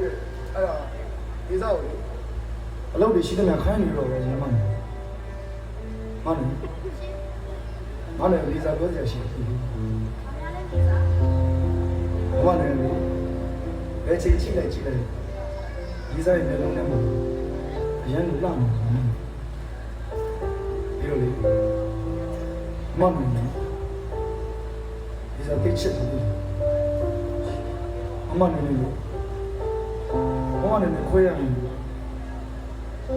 တဲ့အဲ့ဒါဒီစားကိုလေအလုပ်တွေရှိတဲ့များခိုင်းနေတော့ပဲရမ်းမှန်းမနဲ့လေးစားပြောကြရှိတယ်ဘာနဲ့လဲဘယ်ချိန်ချိလိုက်လေးစားရဲ့မျက်လုံးနဲ့မအရန်လူလာမှာဒီလိုလေမနဲ့လေးစားတိတ်ချစ်တယ်အမနဲ့လေဘာနဲ့ခွဲရရင်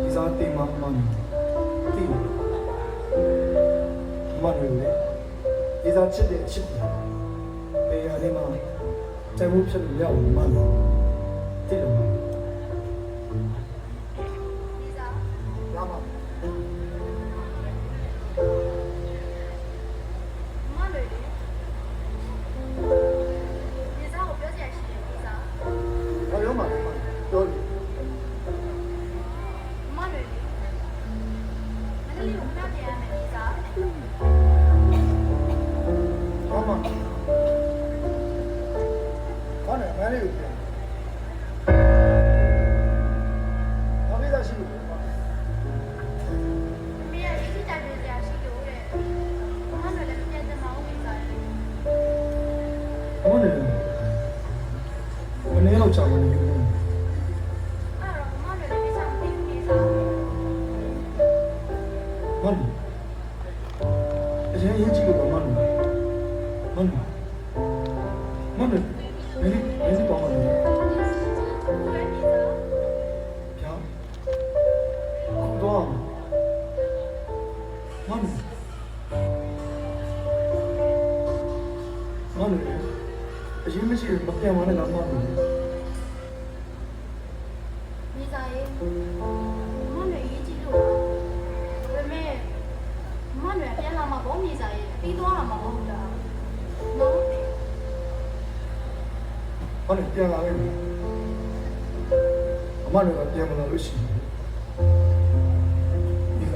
ဒီစားတိမ်မအမနဲ့တိမ်မနဲ့လေဒီစားချစ်တယ်ချစ်တယ်ပေရလေးမှာတိုင်မှုဖြစ်လို့ရအောင်မနဲ့တိတယ်မဒီစားလာမအရင်မရှိမပြန်မနဲ့ငါမှတ်တယ်မိသားရဲ့မနဲ့ရေးကြည့်လို့ဒါပေမဲ့မနဲ့ပြန်လာမှာပေါ့မိသားရဲ့ပြီးသွားတာမဟုတ်လားနော်မနဲ့ပြန်လာမယ်အမနဲ့ကပြန်မလာလို့ရှိရင်ဒီ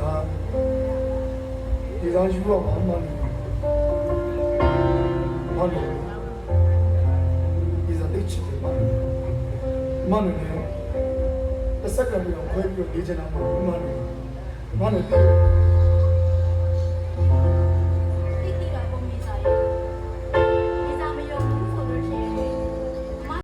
သားယူတော့မှမနဲ့မနဲ့အစက်ကပြီးတော့ခွဲပြီးတော့နေချင်တာမဟုတ်ဘူးမနဲ့